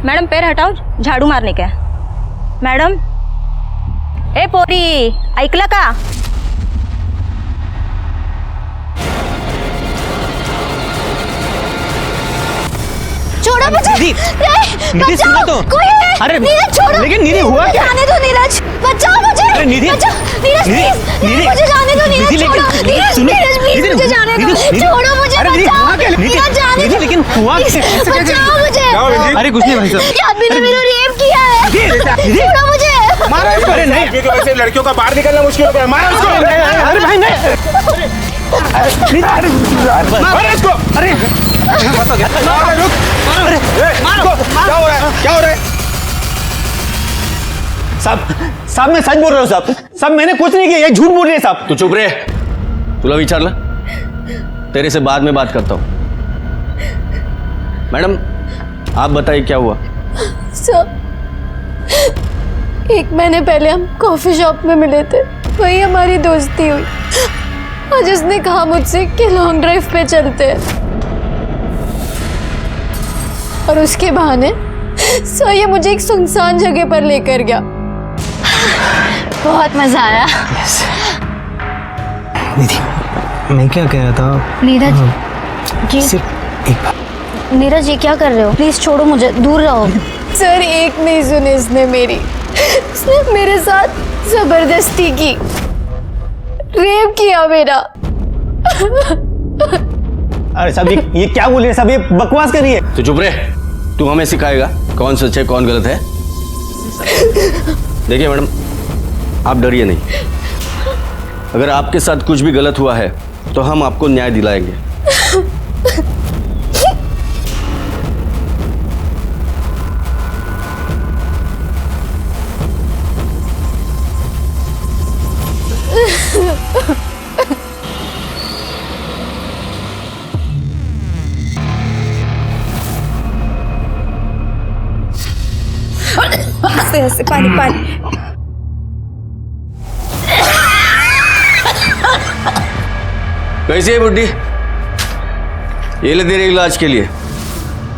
Madam पैर हटाओ, झाड़ू मारने का. मॅडम, ए पोरी, ऐकलं का? छोड़ो मुझे. निधि सुनो तो. कोई है? अरे नीरज छोड़ो. लेकिन निधि हुआ क्या? जाने दो नीरज, बचाओ मुझे. अरे निधि, बचाओ नीरज, प्लीज मुझे जाने दो. नीरज छोड़ो. नीरज प्लीज मुझे जाने दो. छोड़ो मुझे, बचाओ. नीरज जाने दो. लेकिन हुआ बचाओ मुझे. अरे कुछ नहीं भाई साहब. ये आदमी ने मेरा रेप किया है. छोड़ो मुझे. मारा इसको. अरे नहीं, की वजह से लड़कियों का बाहर निकलना मुश्किल हो गया. मारा उसको. अरे भाई नहीं. मारा इसको. अरे रुक. अरे क्या हो रहा है? क्या हो रहा है? साहब मैं सच बोल रहा हूँ साहब मैंने कुछ नहीं किया. ये झूठ बोल रहे हैं साहब. तू चुप रहे. तुला विचारलं. तेरे से बाद में बात करता हूँ. मैडम आप बताइए क्या हुआ. सर, 1 महीने पहले हम कॉफी शॉप में मिले थे. वही हमारी दोस्ती हुई. आज उसने कहा मुझसे कि लॉन्ग ड्राइव पे चलते हैं, और उसके बहाने सर ये मुझे एक सुनसान जगह पर लेकर गया. बहुत मजा आया. निधि, मैं क्या कह रहा था. नीरज, ये सिर्फ एक बार. नीरज ये क्या कर रहे हो? प्लीज छोड़ो मुझे, दूर रहो. सर एक नहीं सुनी इसने मेरी. उसने मेरे साथ जबरदस्ती की, रेप किया मेरा. अरे साहब ये क्या बोल रहे हैं साहब. ये बकवास कर रही है. तू चुप रहे. तू हमें सिखाएगा कौन सच है कौन गलत है. देखिए मैडम, आप डरिए नहीं. अगर आपके साथ कुछ भी गलत हुआ है तो हम आपको न्याय दिलाएंगे. ऐसे पानी पानी. कैसी है बुड्ढी? ये ले तेरे इलाज के लिए.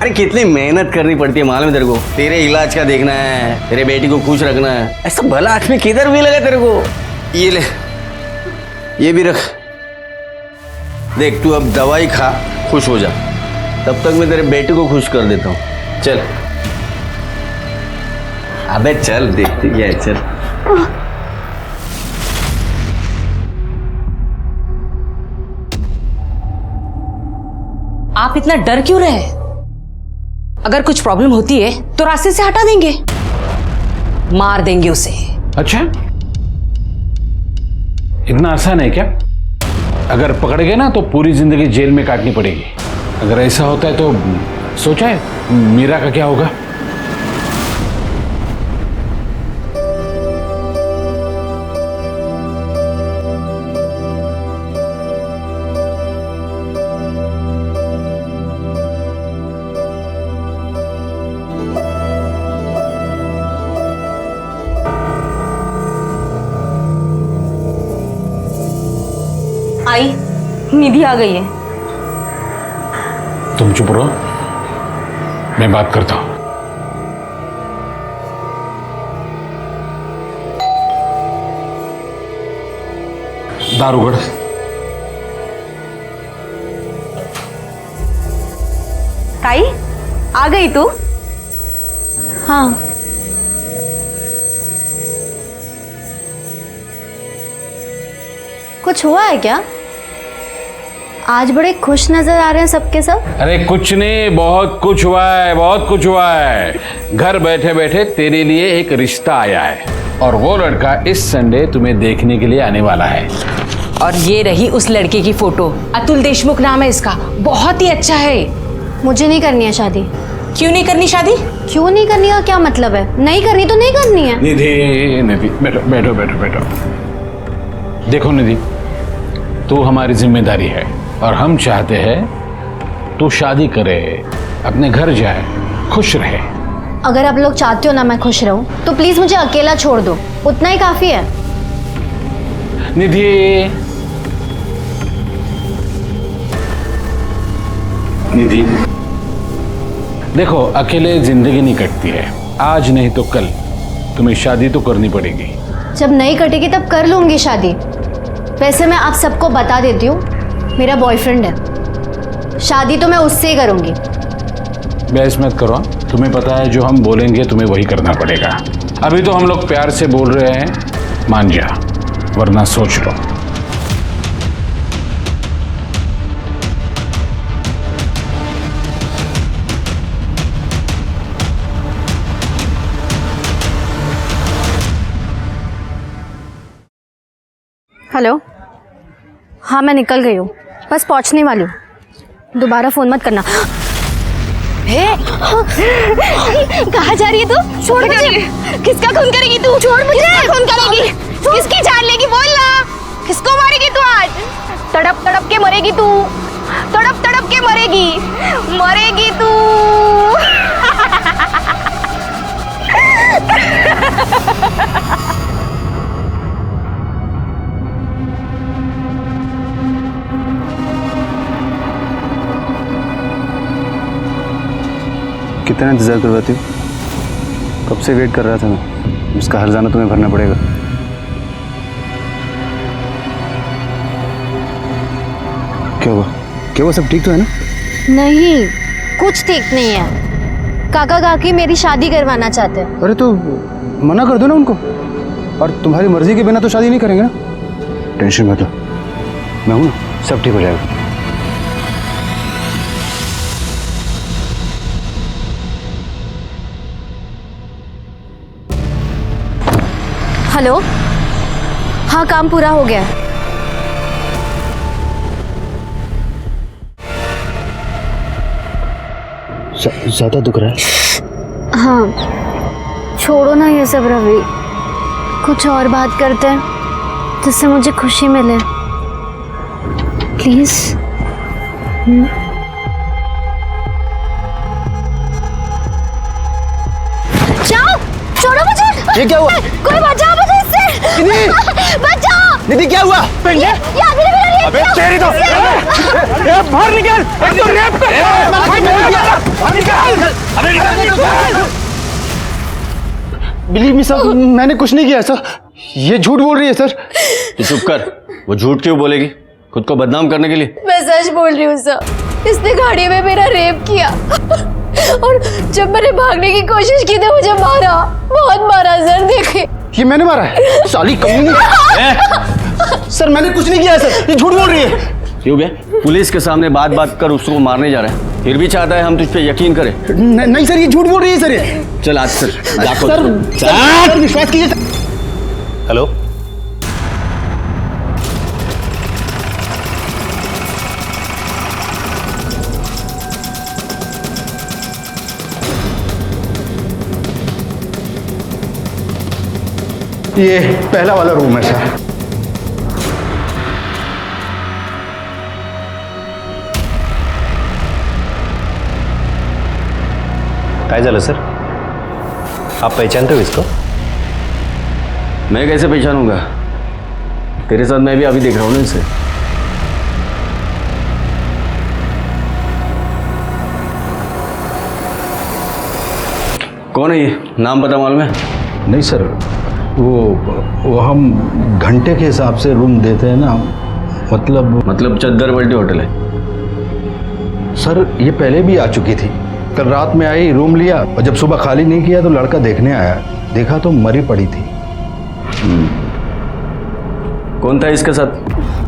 अरे कितनी मेहनत करनी पड़ती है मालूम है तेरे को. तेरे इलाज का देखना है, तेरे बेटी को खुश रखना है. ऐसा भला आदमी किधर भी लगा तेरे को. ये ले, ये भी रख. देख तू अब दवाई खा, खुश हो जा. तब तक मैं तेरे बेटी को खुश कर देता हूँ. चल. अबे चल, देखती क्या है. चल. आप इतना डर क्यों रहे? अगर कुछ प्रॉब्लम होती है तो रास्ते से हटा देंगे, मार देंगे उसे. अच्छा, इतना आसान है क्या? अगर पकड़ गए ना तो पूरी जिंदगी जेल में काटनी पड़ेगी. अगर ऐसा होता है तो सोचा है मीरा का क्या होगा? आई, निधि आ गई है. तुम चुप रहो, मैं बात करता हूं. दारूगढ़. ताई, आ गई तू? हाँ. कुछ हुआ है क्या? आज बड़े खुश नजर आ रहे हैं सबके सब. अरे कुछ नहीं, बहुत कुछ हुआ है, बहुत कुछ हुआ है. घर बैठे बैठे तेरे लिए एक रिश्ता आया है, और वो लड़का इस संडे तुम्हें देखने के लिए आने वाला है. और ये रही उस लड़के की फोटो. अतुल देशमुख नाम है इसका, बहुत ही अच्छा है. मुझे नहीं करनी है शादी. क्यों नहीं करनी शादी? क्यों नहीं करनी का क्या मतलब है? नहीं करनी तो नहीं करनी है. निधि, निधि बैठो बैठो बैठो बैठो. देखो निधि, तू हमारी जिम्मेदारी है, और हम चाहते हैं तू शादी करे, अपने घर जाए, खुश रहे. अगर आप लोग चाहते हो ना मैं खुश रहूं, तो प्लीज मुझे अकेला छोड़ दो. उतना ही काफी है. निधि, निधि, देखो, अकेले जिंदगी नहीं कटती है। आज नहीं तो कल तुम्हें शादी तो करनी पड़ेगी। जब नहीं कटेगी तब कर लूंगी शादी। वैसे मैं आप सबको बता देती हूँ, मेरा बॉयफ्रेंड है, शादी तो मैं उससे ही करूंगी। बहस मत करो, तुम्हें पता है जो हम बोलेंगे तुम्हें वही करना पड़ेगा। अभी तो हम लोग प्यार से बोल रहे हैं, मान जा, वरना सोच लो। हेलो, हाँ मैं निकल गई हूँ, बस पहुँचने वाली हूँ। दोबारा फ़ोन मत करना। कहाँ जा रही है तू? छोड़ मुझे। किसका खून करेगी तू? छोड़ मुझे। किसका खून करेगी? किसकी जान लेगी? बोल ना, किसको मारेगी तू आज? तड़प तड़प के मरेगी तू, तड़प तड़प के मरेगी, मरेगी तू। कितना इंतज़ार करवाती हो? कब से वेट कर रहा था मैं। उसका हर्जाना तुम्हें भरना पड़ेगा। क्या हुआ? क्या हुआ? सब ठीक तो है ना? नहीं, कुछ ठीक नहीं है। काका काकी मेरी शादी करवाना चाहते हैं। अरे तो मना कर दो ना उनको। और तुम्हारी मर्जी के बिना तो शादी नहीं करेंगे ना। टेंशन मत लो, मैं हूं ना, सब ठीक हो जाएगा। हेलो, हाँ काम पूरा हो गया है। ज्यादा दुख रहा है? हाँ, छोड़ो ना ये सब रवि, कुछ और बात करते हैं जिससे मुझे खुशी मिले, प्लीज। जाओ, छोड़ो मुझे। ये क्या हुआ? कोई बचाओ मुझे इससे। निधि! बचाओ। निधि क्या हुआ? ये आदमी ने मेरा रेप अबे किया। तेरी तो बाहर निकल! तो रेप कर! बिलीव मी सर, मैंने कुछ नहीं किया सर। ये झूठ बोल रही है सर। तू चुप कर। वो झूठ क्यों बोलेगी? खुद को बदनाम करने के लिए? मैं सच बोल रही हूँ सर, इसने गाड़ी में मेरा रेप किया और जब मैंने भागने की कोशिश की तो मुझे मारा, बहुत मारा सर। देखे, ये मैंने मारा है? साली कमीनी! सर मैंने कुछ नहीं किया सर, ये झूठ बोल रही है। क्यों बे? पुलिस के सामने बात बात कर उसको मारने जा रहा है, फिर भी चाहता है हम तुझ पे यकीन करें। नहीं सर, ये झूठ बोल रही है सर। ये चल आज सर, सर विश्वास कीजिए। हेलो, ये पहला वाला रूम है सर। काय झालं सर? आप पहचानते हो इसको? मैं कैसे पहचानूंगा? तेरे साथ मैं भी अभी देख रहा हूँ ना इसे। कौन है ये? नाम पता मालूम है? नहीं सर, वो हम घंटे के हिसाब से रूम देते हैं ना, मतलब चद्दर पलटी होटल है? सर ये पहले भी आ चुकी थी। कल रात में आई, रूम लिया और जब सुबह खाली नहीं किया तो लड़का देखने आया, देखा तो मरी पड़ी थी। कौन था इसके साथ?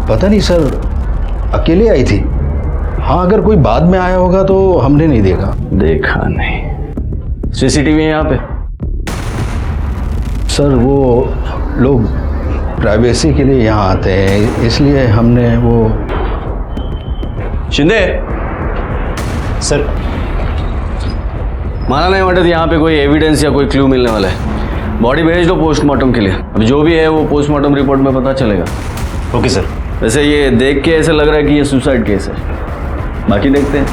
पता नहीं सर, अकेले आई थी। हाँ, अगर कोई बाद में आया होगा तो हमने नहीं देखा। देखा नहीं। सीसीटीवी है यहाँ पे? सर वो लोग प्राइवेसी के लिए यहाँ आते हैं, इसलिए हमने वो। शिंदे सर, माना नहीं वाटत यहाँ पे कोई एविडेंस या कोई क्लू मिलने वाला है। बॉडी भेज दो पोस्टमार्टम के लिए। अब जो भी है वो पोस्टमार्टम रिपोर्ट में पता चलेगा। Okay sir. वैसे ये देख के ऐसा लग रहा है कि ये सुसाइड केस है, बाकी देखते हैं।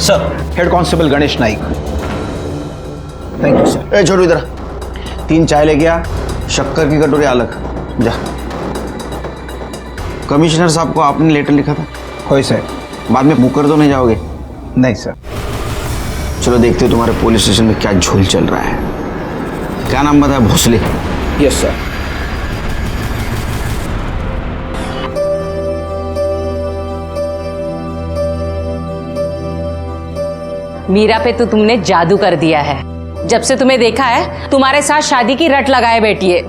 Sir, head constable Ganesh Naik. Thank you sir. ए छोटू इधर 3 चाय लेके आ, शक्कर की कटोरी अलग। जा। कमिश्नर साहब को आपने लेटर लिखा था? होय सर। बाद में मुकर तो नहीं जाओगे? नहीं सर। चलो देखते हो तुम्हारे पुलिस स्टेशन में क्या झोल चल रहा है। क्या नाम बताया? भोसले। Yes sir. मीरा पे तो तुमने जादू कर दिया है। जब से तुम्हें देखा है तुम्हारे साथ शादी की रट लगाए बैठी है।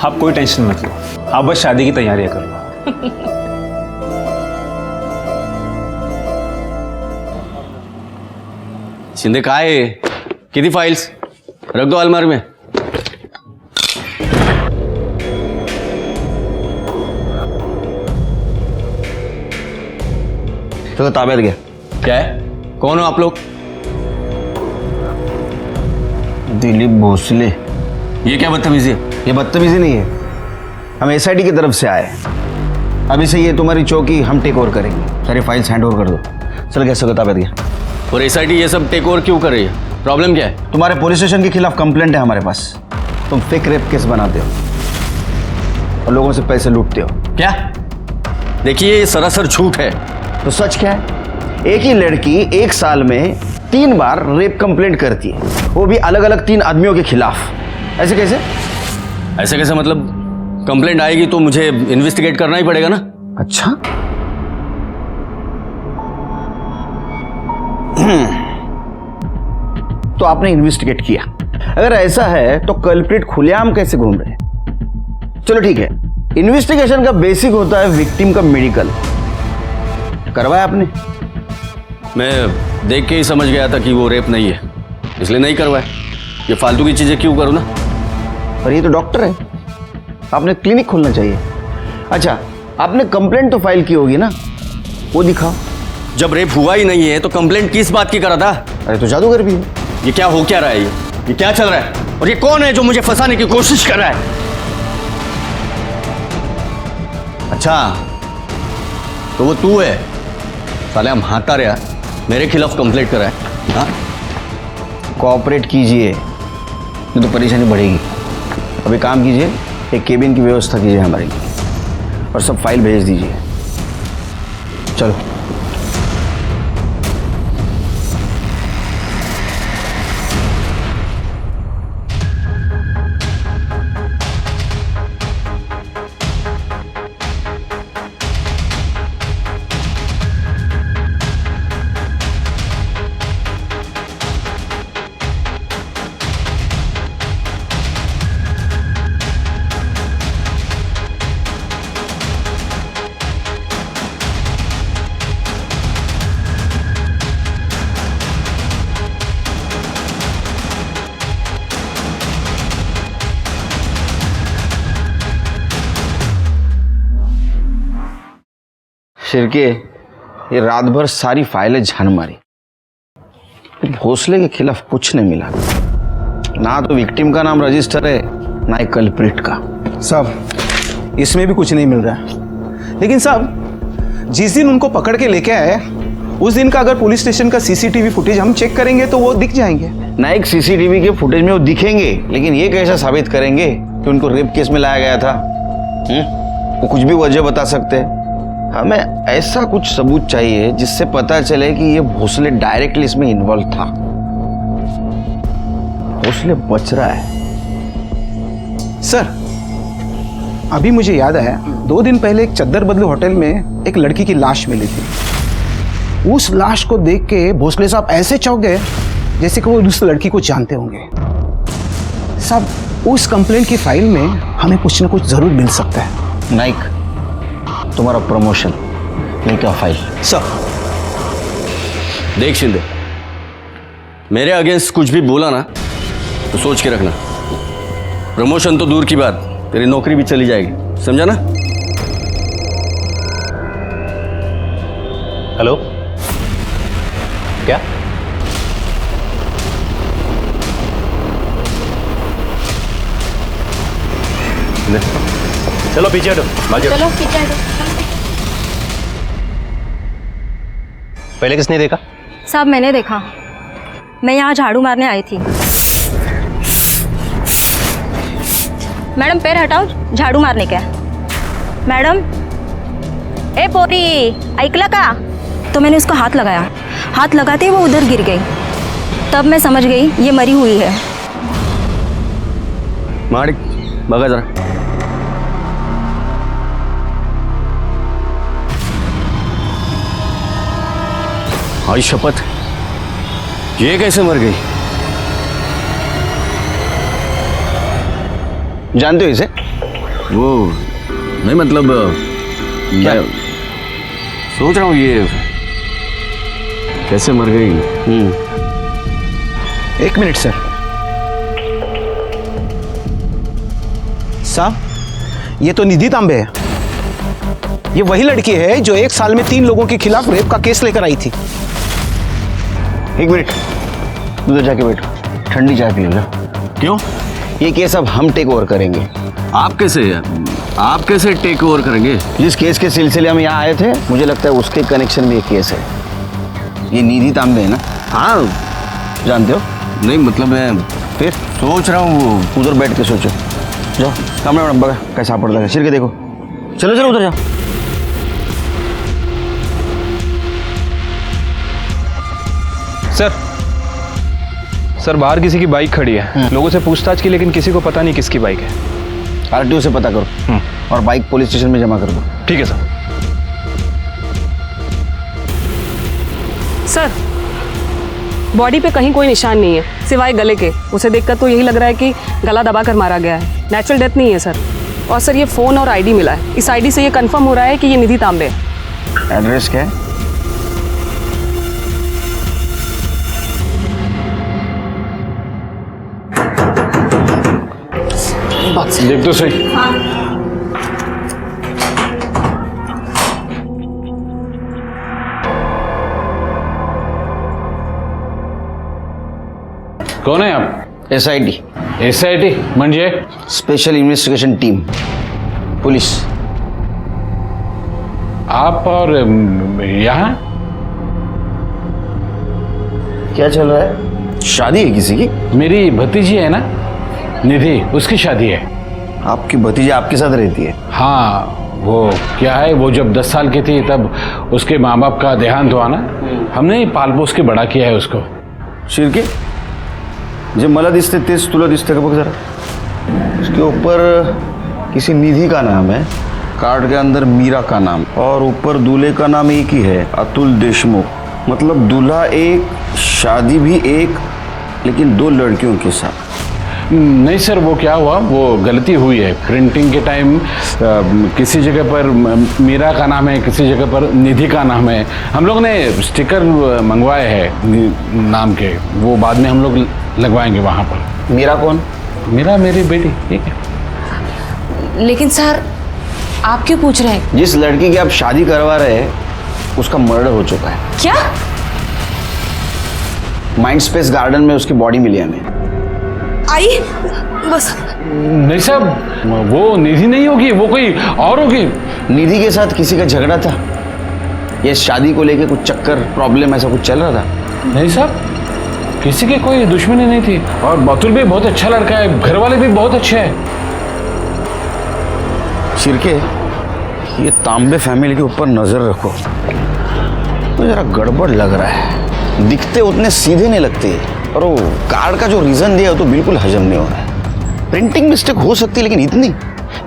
आप कोई टेंशन मत लो, आप बस शादी की तैयारियां कर लो। शिंदे काय आहे? किती फाइल्स? रख दो अलमारी में। तो ताब्यात घ्या। क्या है? कौन हो आप लोग? दिलीप भोसले। ये क्या बदतमीजी है? ये बदतमीजी नहीं है, हम एसआईटी की तरफ से आए हैं। अभी से ये तुम्हारी चौकी हम टेक ओवर करेंगे। सारी फाइल्स हैंड ओवर कर दो। चल कैसे ताब्यात गया। और एसआईटी ये सब टेक ओवर क्यों कर रही है? प्रॉब्लम क्या है? तुम्हारे पुलिस स्टेशन के खिलाफ कंप्लेंट है हमारे पास। तुम फेक रेप केस बनाते हो और लोगों से पैसे लूटते हो। क्या? देखिए ये सरासर झूठ है। तो सच क्या है? एक ही लड़की 1 साल में 3 बार रेप कंप्लेंट करती है, वो भी अलग अलग 3 आदमियों के खिलाफ। ऐसे कैसे? ऐसे कैसे मतलब? कंप्लेंट आएगी तो मुझे इन्वेस्टिगेट करना ही पड़ेगा ना। अच्छा, तो आपने इन्वेस्टिगेट किया। अगर ऐसा है तो कल्प्रिट खुलेआम कैसे घूम रहे हैं? चलो ठीक है, इन्वेस्टिगेशन का बेसिक होता है विक्टिम का मेडिकल। करवाया आपने? मैं देख के ही समझ गया था कि वो रेप नहीं है, इसलिए नहीं करवाया। ये फालतू की चीजें क्यों करूं ना। पर ये तो डॉक्टर है, आपने क्लिनिक खोलना चाहिए। अच्छा, आपने कंप्लेंट तो फाइल की होगी ना, वो दिखाओ। जब रेप हुआ ही नहीं है तो कंप्लेंट किस बात की करा था? अरे तो जादूगर भी है। ये क्या हो क्या रहा है? ये क्या चल रहा है? और ये कौन है जो मुझे फंसाने की कोशिश कर रहा है? अच्छा, तो वो तू है? साले हम हाथा रहा मेरे खिलाफ कंप्लेंट करा है। हाँ, कोऑपरेट कीजिए, नहीं तो परेशानी बढ़ेगी। अभी काम कीजिए, एक केबिन की व्यवस्था कीजिए हमारे लिए और सब फाइल भेज दीजिए। चलो। शिरके, ये रात भर सारी फाइलें झान मारी, भोसले के खिलाफ कुछ नहीं मिला। ना तो विक्टिम का नाम रजिस्टर है, ना ही कल्प्रिट का। साहब, इसमें भी कुछ नहीं मिल रहा है। लेकिन साहब, जिस दिन उनको पकड़ के लेके आए उस दिन का अगर पुलिस स्टेशन का सीसीटीवी फुटेज हम चेक करेंगे तो वो दिख जाएंगे। ना एक सीसीटीवी के फुटेज में वो दिखेंगे, लेकिन ये कैसे साबित करेंगे कि उनको रेप केस में लाया गया था? वो कुछ भी वजह बता सकते हैं। हमें ऐसा कुछ सबूत चाहिए जिससे पता चले कि ये भोसले डायरेक्टली इसमें इन्वॉल्व था। भोसले बच रहा है। सर, अभी मुझे याद आया, 2 दिन पहले एक चद्दर बदलू होटल में एक लड़की की लाश मिली थी। उस लाश को देख के भोसले साहब ऐसे चौंक गए जैसे कि वो उस लड़की को जानते होंगे। साहब, उस कंप्लेंट की फाइल में हमें कुछ ना कुछ जरूर मिल सकता है। नाइक, तुम्हारा प्रमोशन लेकर फाइल। सर, देख शिंदे, मेरे अगेंस्ट कुछ भी बोला ना तो सोच के रखना। प्रमोशन तो दूर की बात, तेरी नौकरी भी चली जाएगी, समझा ना? हेलो, क्या? चलो पीछे हटो, चलो पीछे हटो। पहले किसने देखा? साहब मैंने देखा, मैं यहाँ झाड़ू मारने आई थी। मैडम पैर हटाओ, झाड़ू मारने का। मैडम, ए पोरी ऐकलं का? तो मैंने उसको हाथ लगाया, हाथ लगाते ही वो उधर गिर गई। तब मैं समझ गई ये मरी हुई है। माड़िक बघा जरा। आई शपथ, ये कैसे मर गई? जानते हो इसे? वो नहीं, मतलब क्या? मैं सोच रहा हूँ ये कैसे मर गई। एक मिनट सर। साहब, ये तो निधि तांबे है। ये वही लड़की है जो 1 साल में 3 लोगों के खिलाफ रेप का केस लेकर आई थी। एक मिनट, उधर जाके बैठो, ठंडी चाय पी लो। क्यों? ये केस अब हम टेक ओवर करेंगे। आप कैसे टेक ओवर करेंगे? जिस केस के सिलसिले में यहाँ आए थे, मुझे लगता है उसके कनेक्शन में एक केस है। ये निधि तांबे है ना? हाँ, जानते हो? नहीं मतलब मैं फिर सोच रहा हूँ। उधर बैठ के सोचो। जाओ कमरे में बगा कैसा पड़ता है, सिर के देखो। चलो चलो उधर जाओ। सर बाहर किसी की बाइक खड़ी है, लोगों से पूछताछ की, लेकिन किसी को पता नहीं किसकी बाइक है। आरटीओ से पता करो और बाइक पुलिस स्टेशन में जमा कर दो। ठीक है सर। सर, बॉडी पे कहीं कोई निशान नहीं है सिवाय गले के। उसे देखकर तो यही लग रहा है कि गला दबाकर मारा गया है, नेचुरल डेथ नहीं है सर। और सर ये फ़ोन और आईडी मिला है, इस आईडी से ये कंफर्म हो रहा है कि ये निधि तांबे है। एड्रेस क्या है? देख तो सही। कौन है आप? SIT, SIT म्हणजे? Special investigation team, police. आप और यहाँ क्या चल रहा है? शादी है किसी की? मेरी भतीजी है ना निधि, उसकी शादी है। आपकी भतीजी आपके साथ रहती है? हाँ, वो क्या है, वो जब 10 साल की थी तब उसके माँ बाप का देहांत हुआ ना, हमने पाल पोस के बड़ा किया है उसको। शिरके, जे मला दिसते तेच तुला दिसते का? बघ जरा, उसके ऊपर किसी निधि का नाम है, कार्ड के अंदर मीरा का नाम, और ऊपर दूल्हे का नाम एक ही है, अतुल देशमुख। मतलब दूल्हा एक, शादी भी एक, लेकिन 2 लड़कियों के साथ। नहीं सर, वो क्या हुआ, वो गलती हुई है। प्रिंटिंग के टाइम किसी जगह पर मीरा का नाम है, किसी जगह पर निधि का नाम है। हम लोग ने स्टिकर मंगवाए हैं नाम के, वो बाद में हम लोग लगवाएंगे वहाँ पर। मीरा कौन? मीरा मेरी बेटी। ठीक है। लेकिन सर आप क्यों पूछ रहे हैं? जिस लड़की की आप शादी करवा रहे हैं उसका मर्डर हो चुका है। क्या? माइंड स्पेस गार्डन में उसकी बॉडी मिली हमें। आई बस। नहीं साहब, वो निधि नहीं होगी, वो कोई और होगी। निधि के साथ किसी का झगड़ा था? ये शादी को लेके कुछ चक्कर, प्रॉब्लम ऐसा कुछ चल रहा था? नहीं साहब, किसी की कोई दुश्मनी नहीं थी। और अतुल भी बहुत अच्छा लड़का है, घर वाले भी बहुत अच्छे हैं। शिरके, ये तांबे फैमिली के ऊपर नजर रखो, तो जरा गड़बड़ लग रहा है। दिखते उतने सीधे नहीं लगते, और वो कार्ड का जो रीजन दिया वो तो बिल्कुल हजम नहीं हो रहा है। प्रिंटिंग मिस्टेक हो सकती है, लेकिन इतनी?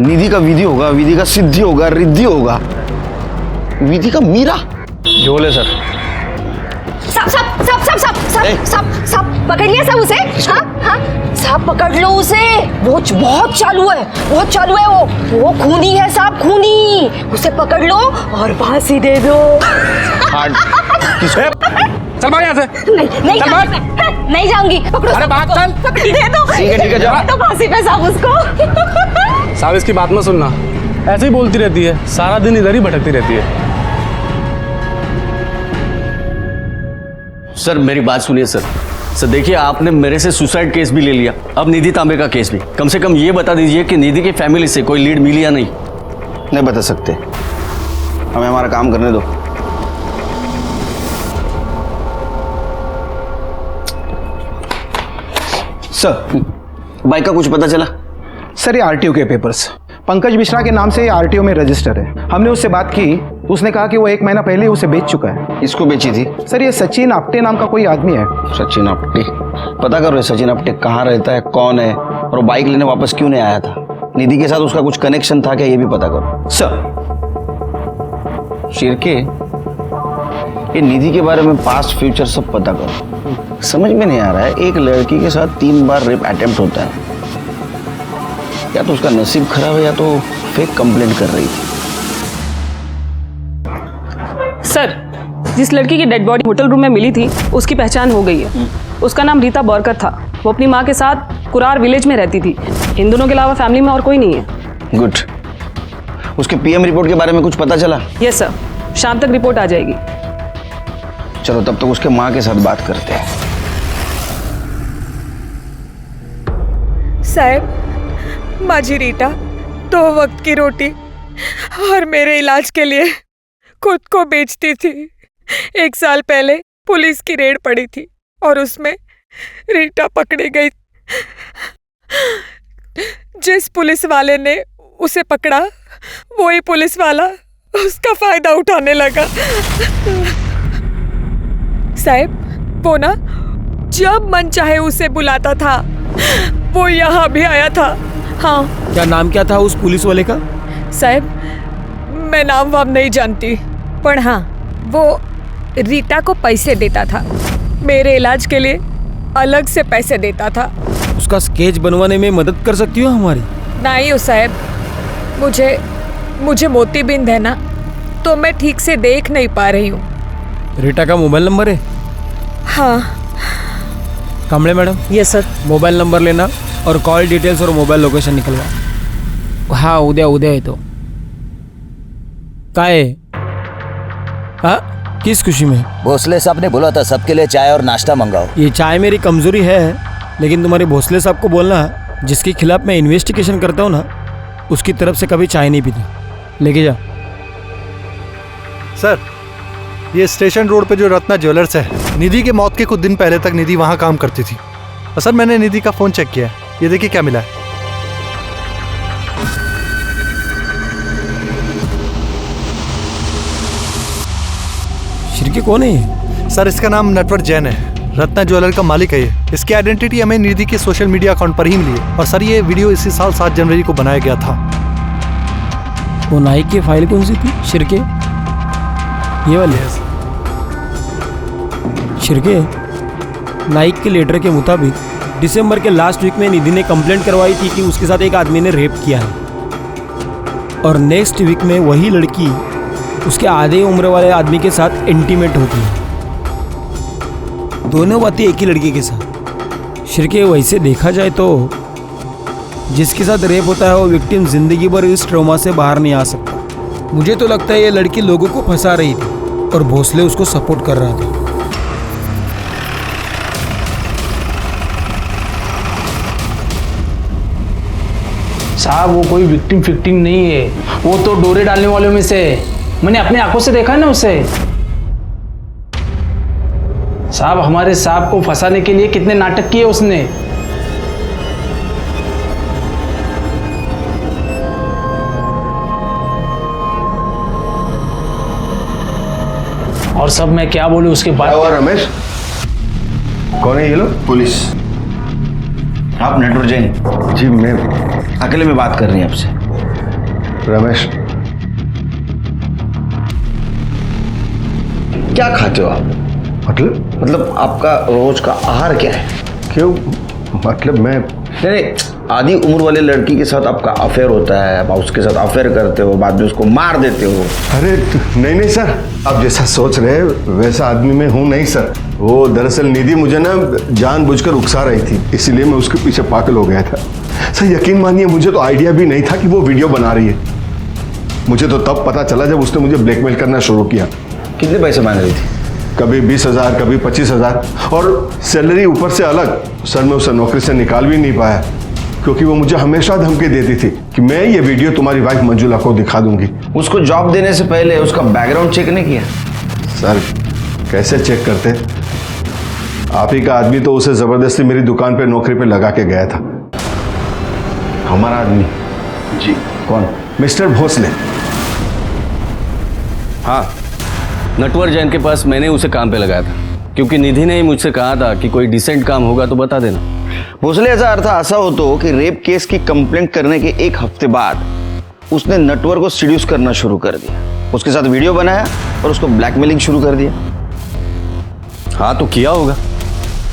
निधि का विधि होगा, विधि का सिद्धि होगा, रिद्धि होगा, विधि का मीरा। झोले सर। सब पकड़ लिया सब उसे? हाँ हाँ, सब पकड़ लो उसे। वो बहुत चालू है, बहुत चालू है। वो खूनी है साहब, खूनी। उसे पकड़ लो और फांसी दे दो। चल भाग यहाँ से। नहीं चल भाग। नहीं जाऊंगी। पकड़ो, अरे भाग चल। दे दो। ठीक है जाओ। तो फांसी पे साहब उसको। साहब इसकी बात मत सुनना, ऐसे ही बोलती रहती है, सारा दिन इधर ही भटकती रहती है। सर मेरी बात सुनिए सर। सर देखिए, आपने मेरे से सुसाइड केस भी ले लिया, अब निधि तांबे का केस भी। कम से कम ये बता दीजिए कि निधि की फैमिली से कोई लीड मिली या नहीं। नहीं बता सकते, हमें हमारा काम करने दो। सर बाइक का कुछ पता चला? सर ये आरटीओ के पेपर्स पंकज मिश्रा के नाम से आरटीओ में रजिस्टर है। हमने उससे बात की, उसने कहा कि वो 1 महीना पहले ही उसे बेच चुका है। इसको बेची थी? सर ये सचिन आप्टे नाम का कोई आदमी है। सचिन आप्टे? पता करो सचिन आप्टे कहाँ रहता है, कौन है, और वो बाइक लेने वापस क्यों नहीं आया था। निधि के साथ उसका कुछ कनेक्शन था क्या, ये भी पता करो। सर शिरके, ये निधि के बारे में पास्ट फ्यूचर सब पता करो। समझ में नहीं आ रहा है, एक लड़की के साथ 3 बार रेप अटेम्प्ट होता है। या तो उसका नसीब खराब है या तो फेक कंप्लेंट कर रही थी। सर, जिस लड़की की डेड बॉडी होटल रूम में मिली थी उसकी पहचान हो गई है। उसका नाम रीता बौरकर था। वो अपनी माँ के साथ कुरार विलेज में रहती थी। इन दोनों के अलावा फैमिली में और कोई नहीं है। गुड। उसके पीएम रिपोर्ट के बारे में कुछ पता चला? यस सर, शाम तक रिपोर्ट आ जाएगी। चलो तब तक उसके माँ के साथ बात करते हैं। साहब, माझी रीटा 2 वक्त की रोटी और मेरे इलाज के लिए खुद को बेचती थी। 1 साल पहले पुलिस की रेड पड़ी थी और उसमें रीटा पकड़ी गई। जिस पुलिस वाले ने उसे पकड़ा वही पुलिस वाला उसका फायदा उठाने लगा। साहब, वो ना जब मन चाहे उसे बुलाता था। वो यहाँ भी आया था। हाँ। क्या नाम क्या था उस पुलिस वाले का? साहब, मैं नाम वाम नहीं जानती, पर हाँ वो रीटा को पैसे देता था। मेरे इलाज के लिए अलग से पैसे देता था। उसका स्केच बनवाने में मदद कर सकती हो हमारी? नहीं हो साहब, मुझे मोतीबिंद है ना, तो मैं ठीक से देख नहीं पा रही हूँ। रीटा का मोबाइल नंबर है? हाँ। Kamde madam? Yes sir. Mobile number लेना और कॉल डिटेल्स और मोबाइल लोकेशन निकलवा। हाँ, उद्या है तो काय? हाँ, किस खुशी में? भोसले साहब ने बोला था सबके लिए चाय और नाश्ता मंगाओ। ये चाय मेरी कमजोरी है, लेकिन तुम्हारे भोसले साहब को बोलना जिसके खिलाफ मैं इन्वेस्टिगेशन करता हूँ ना, उसकी तरफ से कभी चाय नहीं पीती। लेके जा। सर, ये स्टेशन रोड पे जो रत्ना ज्वेलर्स है, निधि के मौत के कुछ दिन पहले तक निधि वहाँ काम करती थी। और सर, मैंने निधि का फ़ोन चेक किया है, ये देखिए क्या मिला है। शिरके कौन है ये? सर, इसका नाम नटवर जैन है। रत्ना ज्वेलर का मालिक है ये। इसकी आइडेंटिटी हमें निधि के सोशल मीडिया अकाउंट पर ही मिली है। और सर, ये वीडियो इसी साल 7 जनवरी को बनाया गया था। वो नाइक की फाइल कौन सी थी शिरके? ये वाली? शिरके, नाइक के लेटर के मुताबिक दिसंबर के लास्ट वीक में निधि ने कंप्लेंट करवाई थी कि उसके साथ एक आदमी ने रेप किया है। और नेक्स्ट वीक में वही लड़की उसके आधे उम्र वाले आदमी के साथ इंटीमेट होती है। दोनों बातें एक ही लड़की के साथ। शिरके, वैसे देखा जाए तो जिसके साथ रेप होता है वो विक्टिम जिंदगी भर इस ट्रॉमा से बाहर नहीं आ सकता। मुझे तो लगता है ये लड़की लोगों को फंसा रही थी और भोसले उसको सपोर्ट कर रहा था। साहब, वो कोई विक्टिम फिक्टिम नहीं है, वो तो डोरे डालने वालों में से है। मैंने अपनी आंखों से देखा है ना उसे। साहब, हमारे साहब को फंसाने के लिए कितने नाटक किए उसने। और सब मैं क्या बोलूं उसके बाद। रमेश, कौन है ये लोग? पुलिस। आप नटवर जैन? जी, मैं अकेले में बात कर रही हैं आपसे। रमेश, क्या खाते हो आप? मतलब आपका रोज का आहार क्या है? क्यों? मतलब मैं नहीं, आधी उम्र वाले लड़की के साथ आपका अफेयर होता है, आप उसके साथ अफेयर करते हो, बाद में उसको मार देते हो। अरे नहीं सर, आप जैसा सोच रहे हैं वैसा आदमी मैं हूँ नहीं सर। वो दरअसल निधि मुझे ना जानबूझकर उकसा रही थी, इसीलिए मैं उसके पीछे पागल हो गया था। सर यकीन मानिए, मुझे तो आइडिया भी नहीं था कि वो वीडियो बना रही है। मुझे तो तब पता चला जब उसने मुझे ब्लैकमेल करना शुरू किया। कितने पैसे मांग रही थी? कभी 20,000, कभी 25,000 और सैलरी ऊपर से अलग। सर मैं उसे नौकरी से निकाल भी नहीं पाया, क्योंकि वो मुझे हमेशा धमकी देती थी कि मैं ये वीडियो तुम्हारी वाइफ मंजुला को दिखा दूंगी। उसको जॉब देने से पहले उसका बैकग्राउंड चेक नहीं किया? सर कैसे चेक करते? आप ही का आदमी तो उसे जबरदस्ती मेरी दुकान पे नौकरी पे लगा के गया था। हमारा आदमी? जी। कौन? मिस्टर भोसले। हाँ, नटवर जैन के पास मैंने उसे काम पे लगाया था, क्योंकि निधि ने ही मुझसे कहा था कि कोई डिसेंट काम होगा तो बता देना। भोसले, ऐसा अर्थ ऐसा हो तो कि रेप केस की कंप्लेंट करने के एक हफ्ते बाद उसने नटवर को सीड्यूस करना शुरू कर दिया, उसके साथ वीडियो बनाया और उसको ब्लैकमेलिंग शुरू कर दिया। हाँ तो किया होगा,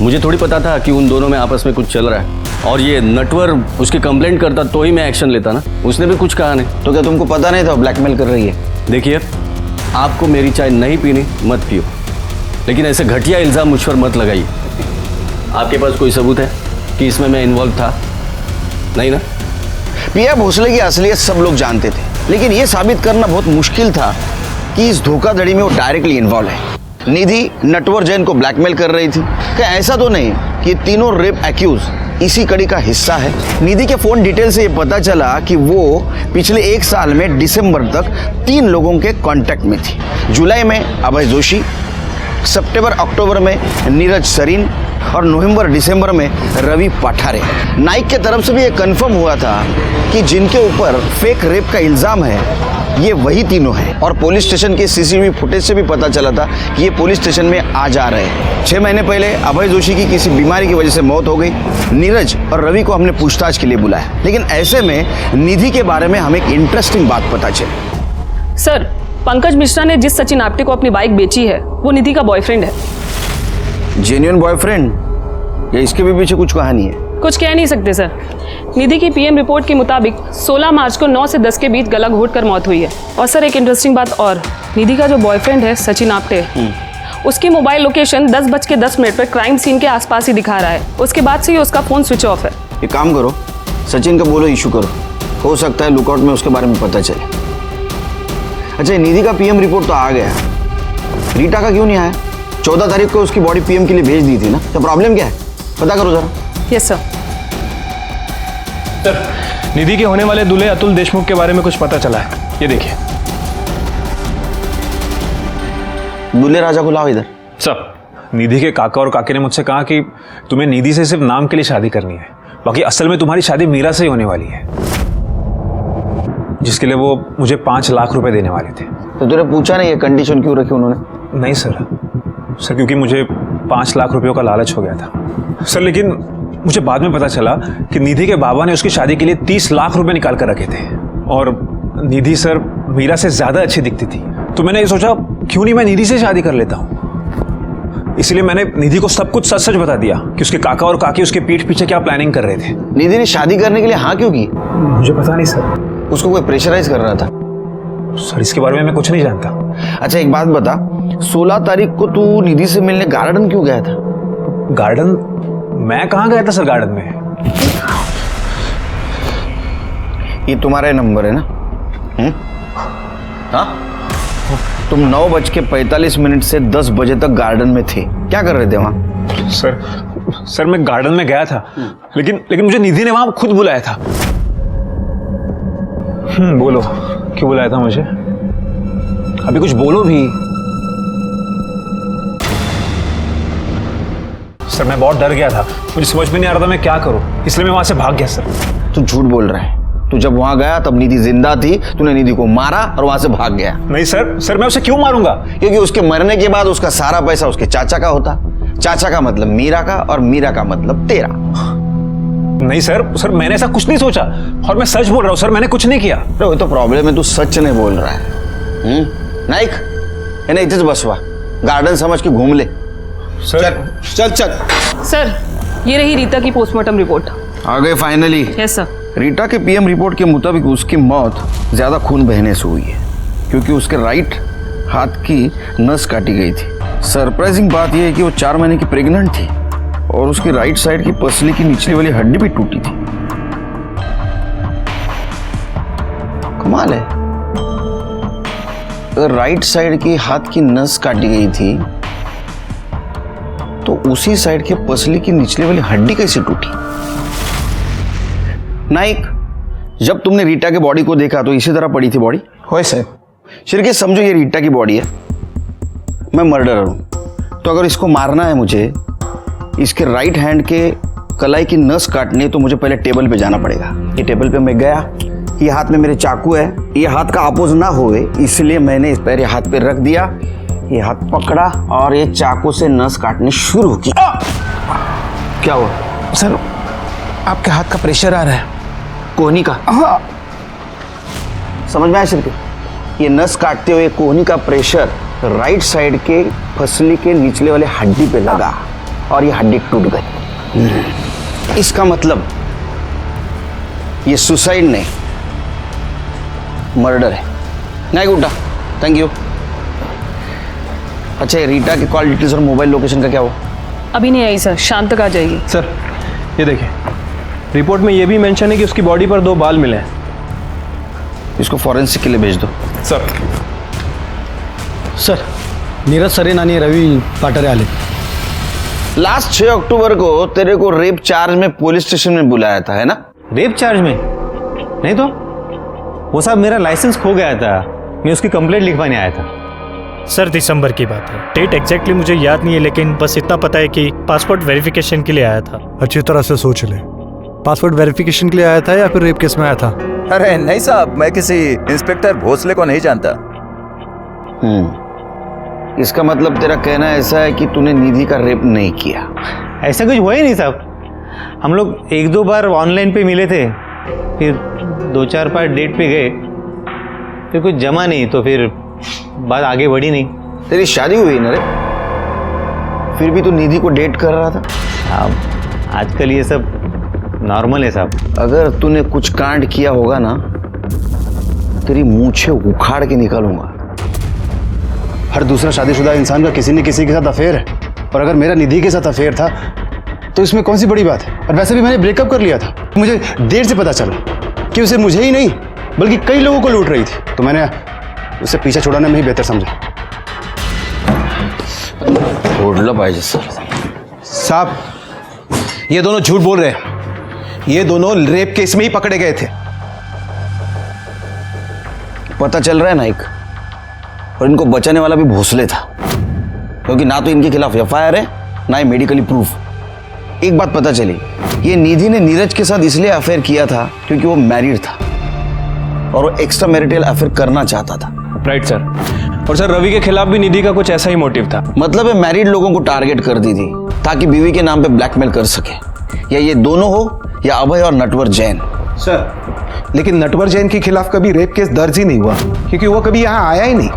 मुझे थोड़ी पता था कि उन दोनों में आपस में कुछ चल रहा है। और ये नटवर उसकी कंप्लेंट करता तो ही मैं एक्शन लेता ना, उसने भी कुछ कहा नहीं। तो क्या तुमको पता नहीं था ब्लैकमेल कर रही है? देखिए, आपको मेरी चाय नहीं पीनी मत पियो, लेकिन ऐसे घटिया इल्जाम मुझ पर मत लगाइए। आपके पास कोई सबूत है कि इसमें मैं इन्वॉल्व था? नहीं ना? पिया भोसले की असलियत सब लोग जानते थे, लेकिन यह साबित करना बहुत मुश्किल था कि इस धोखाधड़ी में वो डायरेक्टली इन्वॉल्व है। निधि नटवर जैन को ब्लैकमेल कर रही थी। क्या ऐसा तो नहीं कि तीनों रेप एक्यूज इसी कड़ी का हिस्सा है? निधि के फोन डिटेल से ये पता चला कि वो पिछले 1 साल में दिसंबर तक 3 लोगों के कांटेक्ट में थी। जुलाई में अभय जोशी, सितंबर अक्टूबर में नीरज सरीन और नवंबर दिसंबर में रवि पठारे। नाइक के तरफ से भी ये कंफर्म हुआ था कि जिनके ऊपर फेक रेप का इल्जाम है ये वही तीनों हैं। और पुलिस स्टेशन के सीसीटीवी फुटेज से भी पता चला था कि ये पुलिस स्टेशन में आ जा रहे हैं। 6 महीने पहले अभय जोशी की किसी बीमारी की वजह से मौत हो गई। नीरज और रवि को हमने पूछताछ के लिए बुलाया, लेकिन ऐसे में निधि के बारे में हमें एक इंटरेस्टिंग बात पता चली। सर, पंकज मिश्रा ने जिस सचिन आप्टे को अपनी बाइक बेची है वो निधि का बॉयफ्रेंड है। जेन्युइन बॉयफ्रेंड या इसके भी पीछे कुछ कहानी है? कुछ कह नहीं सकते सर। निधि की पीएम रिपोर्ट के मुताबिक 16 मार्च को 9 से 10 के बीच गला घोट कर मौत हुई है। और सर, एक इंटरेस्टिंग बात और, निधि का जो बॉयफ्रेंड है सचिन आप्टे, उसकी मोबाइल लोकेशन 10:10 पर क्राइम सीन के आसपास ही दिखा रहा है। उसके बाद से ही उसका फोन स्विच ऑफ है। एक काम करो, सचिन का बोलो इशू करो, हो सकता है लुकआउट में उसके बारे में पता चले। अच्छा, निधि का पीएम रिपोर्ट तो आ गया, रीटा का क्यों नहीं आया? 14 तारीख को उसकी बॉडी पीएम के लिए भेज दी थी ना, तो प्रॉब्लम क्या है? पता करो जरा। Yes sir. सर, निधि के होने वाले दूल्हे अतुल देशमुख के बारे में कुछ पता चला है, ये देखिए। दूल्हे राजा को लाओ इधर। सर, निधि के काका और काकी ने मुझसे कहा कि तुम्हें निधि से सिर्फ नाम के लिए शादी करनी है, बाकी असल में तुम्हारी शादी मीरा से ही होने वाली है, जिसके लिए वो मुझे 5 लाख रुपए देने वाले थे। तो तूने पूछा नहीं ये कंडीशन क्यों रखी उन्होंने? नहीं सर, क्योंकि मुझे 5 लाख रुपयों का लालच हो गया था सर। लेकिन मुझे बाद में पता चला कि निधि के बाबा ने उसकी शादी के लिए 30 लाख रुपए निकाल कर रखे थे, और निधि सर मीरा से ज्यादा अच्छी दिखती थी। तो मैंने ये सोचा क्यों नहीं मैं निधि से शादी कर लेता हूँ। इसलिए मैंने निधि को सब कुछ सच सच बता दिया कि उसके काका और काकी उसके पीठ पीछे क्या प्लानिंग कर रहे थे। निधि ने शादी करने के लिए हाँ क्यों की? मुझे पता नहीं सर। उसको कोई प्रेशराइज कर रहा था? सर, इसके बारे में मैं कुछ नहीं जानता। अच्छा, एक बात बता, 16 तारीख को तू निधि से मिलने गार्डन क्यों गया था? गार्डन? मैं कहाँ गया था सर गार्डन में? ये तुम्हारा नंबर है ना? हाँ? तुम 9:45 से 10 बजे तक गार्डन में थे, क्या कर रहे थे वहां? सर मैं गार्डन में गया था, लेकिन मुझे निधि ने वहां खुद बुलाया था। बोलो, क्यों बुलाया था मुझे? अभी कुछ बोलो भी। सर, मैं बहुत डर गया था, मुझे समझ में नहीं आ रहा था मैं क्या करूं, इसलिए मैं वहां से भाग गया सर। तू झूठ बोल रहा है। तू जब वहां गया तब निधि जिंदा थी, तूने निधि को मारा और वहां से भाग गया। नहीं सर, मैं उसे क्यों मारूंगा? क्योंकि उसके मरने के बाद उसका सारा पैसा उसके चाचा का होता। चाचा का मतलब मीरा का और मीरा का मतलब तेरा। नहीं सर, मैंने ऐसा कुछ नहीं सोचा, और मैं सच बोल रहा हूँ सर, मैंने कुछ नहीं किया। वो तो प्रॉब्लम है, तू सच नहीं बोल रहा है। नाइक, इन्हें इधर बसवा, गार्डन समझ के घूम ले। चल। सर, ये रही रीता की पोस्टमार्टम रिपोर्ट। आ गए फाइनली? Yes sir. रीटा के पीएम रिपोर्ट के मुताबिक उसकी मौत ज्यादा खून बहने से हुई है, क्योंकि उसके राइट हाथ की नस काटी गई थी। सरप्राइजिंग बात यह है कि वो 4 महीने की प्रेग्नेंट थी और उसकी राइट साइड की पसली की निचली वाली हड्डी भी टूटी थी। कमाल है, अगर राइट साइड की हाथ की नस काटी गई थी तो उसी साइड के पसली की निचली वाली हड्डी कैसे टूटी? नाइक, जब तुमने रीटा के बॉडी को देखा तो इसी तरह पड़ी थी बॉडी? होए सर। शिरके समझो ये रीटा की बॉडी है, मैं मर्डरर हूं, तो अगर इसको मारना है मुझे इसके राइट हैंड के कलाई की नस काटनी है तो मुझे पहले टेबल पे जाना पड़ेगा। ये टेबल पे मैं गया, ये हाथ में मेरे चाकू है, ये हाथ का अपोज ना होए इसलिए मैंने इस पैर हाथ पे रख दिया, ये हाथ पकड़ा और ये चाकू से नस काटनी शुरू की। क्या हुआ सर? आपके हाथ का प्रेशर आ रहा है। कोहनी का? हाँ। समझ में आया सर? ये नस काटते हुए कोहनी का प्रेशर राइट साइड के फसली के निचले वाले हड्डी पे लगा और ये हड्डी टूट गई। इसका मतलब ये सुसाइड नहीं, मर्डर है। नहीं गुड्डा, थैंक यू। अच्छा, ये रीटा की कॉल डिटेल्स और मोबाइल लोकेशन का क्या हुआ? अभी नहीं आई सर, शाम तक आ जाएगी। सर ये देखिए, रिपोर्ट में ये भी मेंशन है कि उसकी बॉडी पर 2 बाल मिले हैं। इसको फॉरेंसिक के लिए भेज दो। सर नीरज सरेन आणि रवि पाटरे आले। लास्ट 6 अक्टूबर को तेरे को रेप चार्ज में पुलिस स्टेशन में बुलाया था, है ना? रेप चार्ज में? नहीं तो वो साहब, मेरा लाइसेंस खो गया था, मैं उसकी कंप्लेंट लिखवाने आया था। सर दिसंबर की बात है, डेट एग्जैक्टली मुझे याद नहीं है, लेकिन बस इतना पता है कि पासपोर्ट वेरिफिकेशन के लिए आया था। अच्छी तरह से सोच ले, पासपोर्ट वेरिफिकेशन के लिए आया था या फिर रेप केस में आया था? अरे नहीं साहब, मैं किसी इंस्पेक्टर भोसले को नहीं जानता। इसका मतलब तेरा कहना ऐसा है कि तूने निधि का रेप नहीं किया? ऐसा कुछ हुआ ही नहीं साहब। हम लोग 1-2 बार ऑनलाइन पे मिले थे, फिर 2-4 बार डेट पे गए, फिर कुछ जमा नहीं तो फिर बात आगे बढ़ी नहीं। तेरी शादी हुई ना रे, फिर भी तू निधि को डेट कर रहा था? साहब आजकल ये सब नॉर्मल है साहब। अगर तूने कुछ कांड किया होगा ना, तेरी मूंछें उखाड़ के निकालूंगा। हर दूसरा शादीशुदा इंसान का किसी न किसी के साथ अफेयर है, और अगर मेरा निधि के साथ अफेयर था तो इसमें कौन सी बड़ी बात है। और वैसे भी मैंने ब्रेकअप कर लिया था। मुझे देर से पता चला कि उसे मुझे ही नहीं बल्कि कई लोगों को लूट रही थी, तो मैंने उसे पीछे छुड़ाना में ही बेहतर समझा। ओढ़ला पाहिजे सर। साहब ये दोनों झूठ बोल रहे हैं, ये दोनों रेप केस में ही पकड़े गए थे। पता चल रहा है नाइक, और इनको बचाने वाला भी भोसले था, क्योंकि ना तो इनके खिलाफ एफआईआर है ना ही मेडिकली प्रूफ। एक बात पता चली, ये निधि ने नीरज के साथ इसलिए अफेयर किया था क्योंकि वो मैरिड था और वो एक्स्ट्रा मैरिटल अफेयर करना चाहता था। Right sir. और सर रवि के खिलाफ भी निधि का कुछ ऐसा ही मोटिव था। मतलब मैरिड लोगों को टारगेट कर दी थी ताकि बीवी के नाम पे ब्लैकमेल कर सके, या ये दोनों हो या अभय और नटवर जैन। सर लेकिन नटवर जैन के खिलाफ कभी रेप केस दर्ज ही नहीं हुआ, क्योंकि वो कभी यहाँ आया ही नहीं।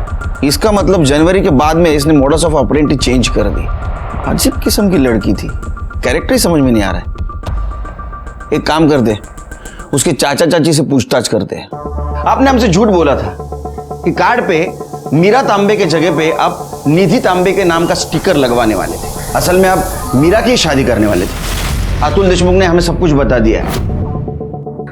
इसका मतलब जनवरी के बाद में इसने मोडस ऑफ ऑपरेंडी चेंज कर दी। अजीब किस्म की लड़की थी, कैरेक्टर ही समझ में नहीं आ रहा है। एक काम करते, उसके चाचा चाची से पूछताछ करते हैं। आपने हमसे झूठ बोला था कि कार्ड पे मीरा तांबे के जगह पे आप निधि तांबे के नाम का स्टिकर लगवाने वाले थे। असल में आप मीरा की शादी करने वाले थे। अतुल देशमुख ने हमें सब कुछ बता दिया है।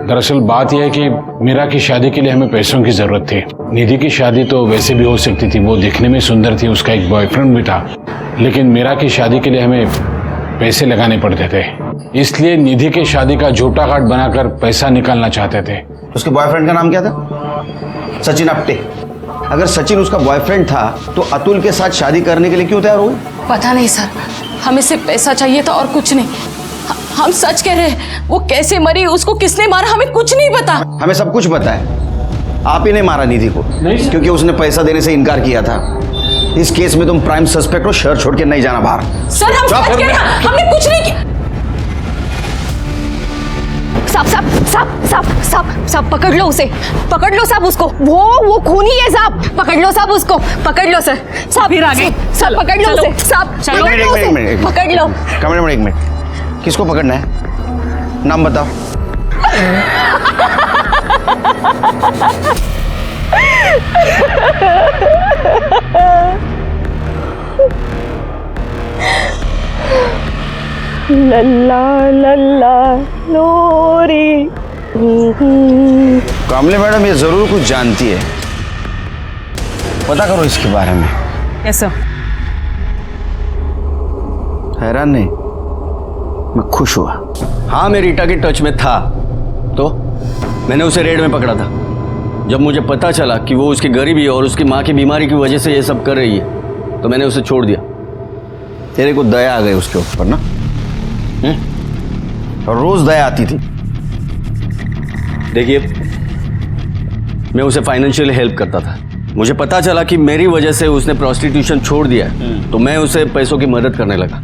दरअसल बात यह है कि मीरा की शादी के लिए हमें पैसों की जरूरत थी। निधि की शादी तो वैसे भी हो सकती थी, वो दिखने में सुंदर थी, उसका एक बॉयफ्रेंड भी था, लेकिन मीरा की शादी के लिए हमें पैसे लगाने पड़ते थे। इसलिए निधि की शादी का झूठा कार्ड बनाकर पैसा निकालना चाहते थे। उसके बॉयफ्रेंड का नाम क्या था? सचिन आप्टे। अगर सचिन उसका बॉयफ्रेंड था तो अतुल के साथ शादी करने के लिए क्यों तैयार हुई? पता नहीं सर, हमें सिर्फ पैसा चाहिए था और कुछ नहीं। हम सच कह रहे हैं, वो कैसे मरी, उसको किसने मारा, हमें कुछ नहीं पता। हमें सब कुछ पता है। आप ही ने मारा निधि को, क्योंकि उसने पैसा देने से इनकार किया था। इस केस में तुम प्राइम सस्पेक्ट हो, शहर छोड़ के नहीं जाना बाहर। सर हम सच कह रहे हैं, हमने कुछ नहीं किया। साहब पकड़ लो उसे, पकड़ लो साहब उसको, वो खूनी है साहब, पकड़ लो साहब उसको, पकड़ लो सर। साहब फिर आगे, साहब पकड़ लो उसे, साहब पकड़ लो उसे, पकड़ लो। कैमरे एक मिनट, किसको पकड़ना है? नाम बताओ। लल्ला लल्ला लोरी। कामले मैडम ये जरूर कुछ जानती है, पता करो इसके बारे में। कैसा? हैरान नहीं, मैं खुश हुआ। हाँ मैं रीटा के टच में था, तो मैंने उसे रेड में पकड़ा था। जब मुझे पता चला कि वो उसकी गरीबी और उसकी माँ की बीमारी की वजह से ये सब कर रही है, तो मैंने उसे छोड़ दिया। तेरे को दया आ गई उसके ऊपर ना? और रोज दया आती थी। देखिए, मैं उसे फाइनेंशियली हेल्प करता था। मुझे पता चला कि मेरी वजह से उसने प्रोस्टिट्यूशन छोड़ दिया है, तो मैं उसे पैसों की मदद करने लगा।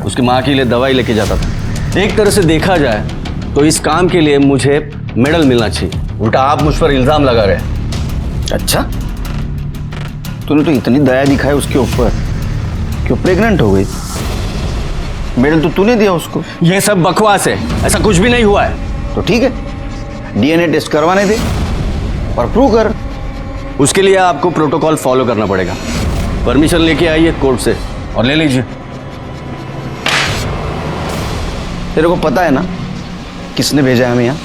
उसकी माँ के लिए दवाई लेके जाता था। एक तरह से देखा जाए तो इस काम के लिए मुझे मेडल मिलना चाहिए, उल्टा आप मुझ पर इल्जाम लगा रहे हैं। अच्छा, तूने तो इतनी दया दिखाई उसके ऊपर कि वो प्रेग्नेंट हो गई। मेडल तो तूने दिया उसको। यह सब बकवास है, ऐसा कुछ भी नहीं हुआ है। तो ठीक है, डीएनए टेस्ट करवाने दे और प्रूव कर। उसके लिए आपको प्रोटोकॉल फॉलो करना पड़ेगा। परमिशन लेके आइए कोर्ट से और ले लीजिए। तेरे को पता है ना किसने भेजा है हमें यहाँ?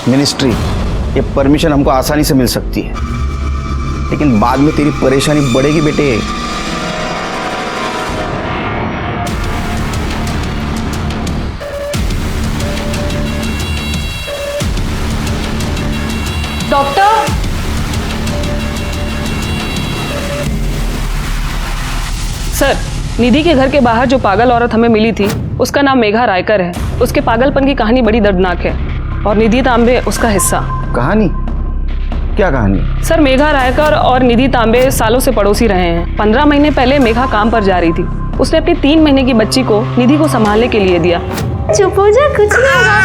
मिनिस्ट्री। ये परमिशन हमको आसानी से मिल सकती है, लेकिन बाद में तेरी परेशानी बढ़ेगी बेटे। डॉक्टर, सर, निधि के घर के बाहर जो पागल औरत हमें मिली थी उसका नाम मेघा रायकर है। उसके पागलपन की कहानी बड़ी दर्दनाक है और निधि तांबे उसका हिस्सा। कहानी? क्या कहानी? सर, मेघा रायकर और निधि तांबे सालों से पड़ोसी रहे हैं। 15 महीने पहले मेघा काम पर जा रही थी। उसने अपनी 3 महीने की बच्ची को निधि को संभालने के लिए दिया। चुप हो जा, कुछ नहीं होगा,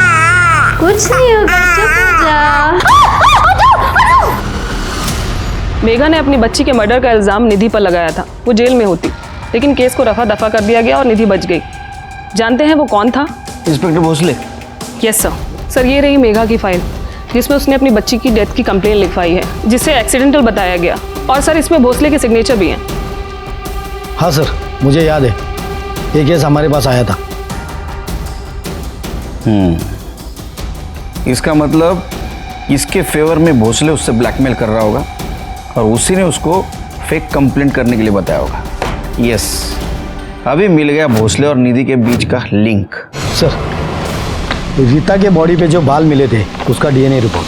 कुछ नहीं होगा, चुप हो जा। मेघा ने अपनी बच्ची के मर्डर का इल्जाम निधि पर लगाया था। वो जेल में होती, लेकिन केस को रफा दफा कर दिया गया और निधि बच गई। जानते हैं वो कौन था? Inspector Bhosle. Yes sir. Sir, ये रही मेघा की फाइल जिसमें उसने अपनी बच्ची की डेथ की कंप्लेन लिखवाई है, जिसे एक्सीडेंटल बताया गया। और सर, इसमें भोसले के सिग्नेचर भी हैं। हाँ सर, मुझे याद है, ये केस हमारे पास आया था। इसका मतलब इसके फेवर में भोसले उससे ब्लैकमेल कर रहा होगा और उसी ने उसको फेक कंप्लेंट करने के लिए बताया होगा। यस, अभी मिल गया भोसले और निधि के बीच का लिंक। सर, रीता के बॉडी पे जो बाल मिले थे उसका डीएनए रिपोर्ट।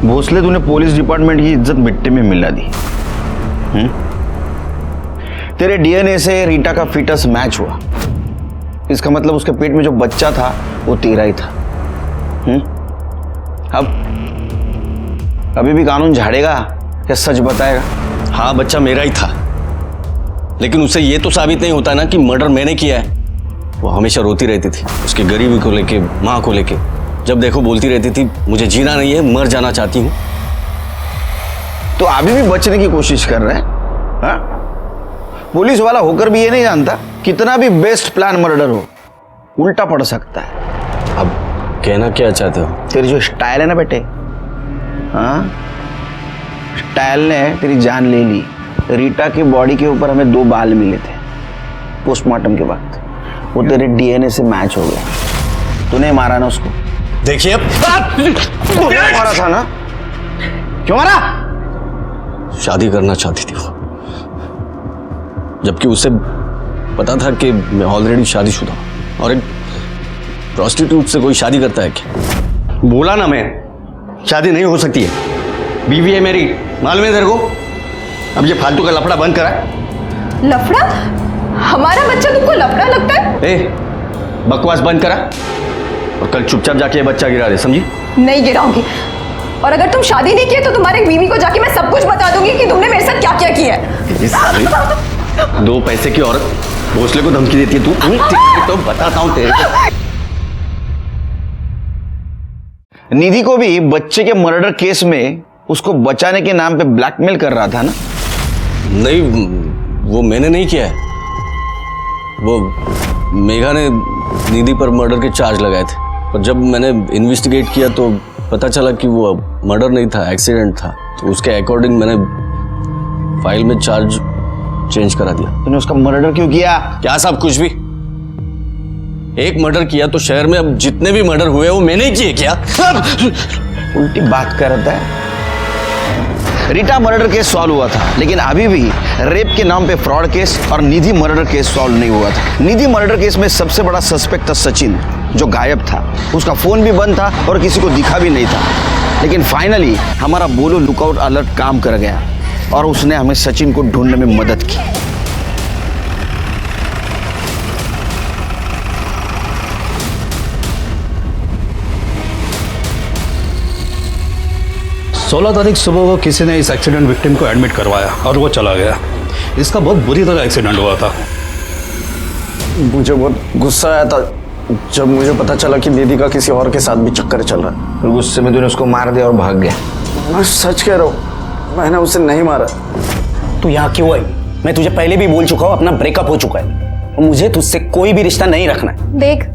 भोसले, तूने पुलिस डिपार्टमेंट की इज्जत मिट्टी में मिला दी। तेरे डीएनए से रीटा का फीटस मैच हुआ। इसका मतलब उसके पेट में जो बच्चा था वो तेरा ही था। अब अभी भी कानून झाड़ेगा या सच बताएगा? हाँ, बच्चा मेरा ही था, लेकिन उससे ये तो साबित नहीं होता ना कि मर्डर मैंने किया है। वो हमेशा रोती रहती थी उसकी गरीबी को लेके, माँ को लेके। जब देखो बोलती रहती थी, मुझे जीना नहीं है, मर जाना चाहती हूँ। तो अभी भी बचने की कोशिश कर रहे हैं? हाँ? पुलिस वाला होकर भी ये नहीं जानता कितना भी बेस्ट प्लान मर्डर हो, उल्टा पड़ सकता है। अब कहना क्या चाहते हो? तेरी जो स्टाइल है ना बेटे, हाँ, स्टाइल ने तेरी जान ले ली। रीटा की बॉडी के ऊपर हमें 2 बाल मिले थे पोस्टमार्टम के बाद, वो तेरे डीएनए से मैच हो गया। तूने मारा ना उसको? देखिए, मारा था ना? क्यों मारा? शादी करना चाहती थी वो, जबकि उसे पता था कि मैं ऑलरेडी शादीशुदा हूं। और एक प्रोस्टिट्यूट से कोई शादी करता है क्या? बोला ना मैं, शादी नहीं हो सकती है। बीवी है मेरी, मालूम है तेरे को? अब ये फालतू का लफड़ा बंद करा। लफड़ा? हमारा बच्चा तुमको लफड़ा लगता है? ए, बकवास बंद करा और कल चुपचाप जाके ये बच्चा गिरा दे, समझी? नहीं गिराऊंगी। और अगर तुम शादी नहीं किए तो तुम्हारे बीवी को जाके मैं सब कुछ बता दूंगी कि तुमने मेरे साथ क्या क्या किया है। 2 पैसे की औरत भोसले को धमकी देती है तू? तो बताता हूं तेरे को। निधि को भी बच्चे के मर्डर केस में उसको बचाने के नाम पे ब्लैकमेल कर रहा था ना? नहीं, वो मैंने नहीं किया है। वो मेघा ने निधि पर मर्डर के चार्ज लगाए थे, और जब मैंने इन्वेस्टिगेट किया तो पता चला कि वो मर्डर नहीं था, एक्सीडेंट था। तो उसके अकॉर्डिंग मैंने फाइल में चार्ज चेंज करा दिया। तूने उसका मर्डर क्यों किया? क्या सब कुछ भी? एक मर्डर किया तो शहर में अब जितने भी मर्डर हुए वो मैंने ही किए क्या? उल्टी बात करता है। रीटा मर्डर केस सॉल्व हुआ था, लेकिन अभी भी रेप के नाम पे फ्रॉड केस और निधि मर्डर केस सॉल्व नहीं हुआ था। निधि मर्डर केस में सबसे बड़ा सस्पेक्ट था सचिन, जो गायब था। उसका फोन भी बंद था और किसी को दिखा भी नहीं था। लेकिन फाइनली हमारा बोलो लुकआउट अलर्ट काम कर गया और उसने हमें सचिन को ढूंढने में मदद की। 16 तारीख सुबह को किसी ने इस एक्सीडेंट विक्टिम को एडमिट करवाया और वो चला गया। इसका बहुत बुरी तरह एक्सीडेंट हुआ था। मुझे बहुत गुस्सा आया था जब मुझे पता चला कि निधि का किसी और के साथ भी चक्कर चल रहा है। फिर गुस्से में तूने उसको मार दिया और भाग गया। मैं सच कह रहा हूँ, मैंने उसे नहीं मारा। तू यहाँ क्यों आई? मैं तुझे पहले भी बोल चुका हूँ, अपना ब्रेकअप हो चुका है और मुझे तुझसे कोई भी रिश्ता नहीं रखना है। देख,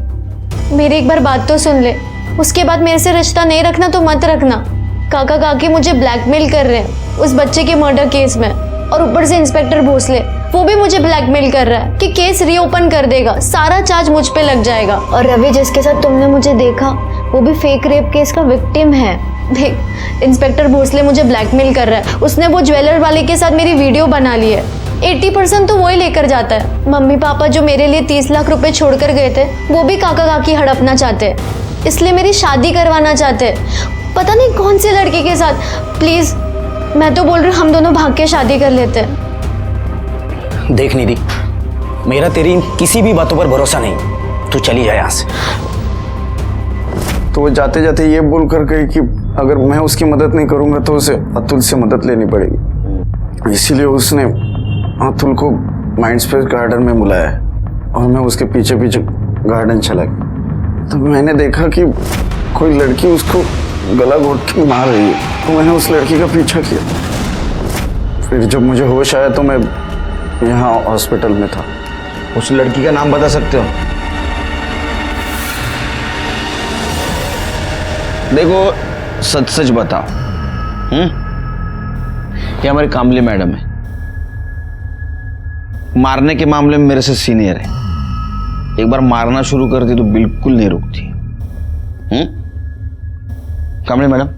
मेरी एक बार बात तो सुन ले, उसके बाद मेरे से रिश्ता नहीं रखना तो मत रखना। काका काकी मुझे ब्लैकमेल कर रहे हैं उस बच्चे के मर्डर केस में, और ऊपर से इंस्पेक्टर भोसले वो भी मुझे ब्लैकमेल कर रहा है कि केस रीओपन कर देगा, सारा चार्ज मुझ पे लग जाएगा। और रवि जिसके साथ तुमने मुझे देखा वो भी फेक रेप केस का विक्टिम है। देख, इंस्पेक्टर भोसले मुझे ब्लैकमेल कर रहा है। उसने वो ज्वेलर वाले के साथ मेरी वीडियो बना ली है। 80% तो वही लेकर जाता है। मम्मी पापा जो मेरे लिए 30 लाख रुपए छोड़कर गए थे वो भी काका काकी हड़पना चाहते हैं, इसलिए मेरी शादी करवाना चाहते हैं, पता नहीं कौन से लड़के के साथ। प्लीज, मैं तो बोल रही हूँ हम दोनों भाग के शादी कर लेते हैं। देख निधि, मेरा तेरी किसी भी बातों पर भरोसा नहीं, तू चली जाए यहाँ से। तो वो जाते जाते ये बोल कर गई कि अगर मैं उसकी मदद नहीं करूंगा तो उसे अतुल से मदद लेनी पड़ेगी। इसीलिए उसने अतुल को माइंडस्पेस गार्डन में बुलाया और मैं उसके पीछे पीछे गार्डन चला गया। तो मैंने देखा कि कोई लड़की उसको गला घोट के मार रही है, तो मैंने उस लड़की का पीछा किया। फिर जब मुझे होश आया तो मैं यहाँ हॉस्पिटल में था। उस लड़की का नाम बता सकते हो? देखो, सच सच बताओ। ये हमारी कामली मैडम है, मारने के मामले में मेरे से सीनियर है। एक बार मारना शुरू कर दी तो बिल्कुल नहीं रुकती। कामली मैडम,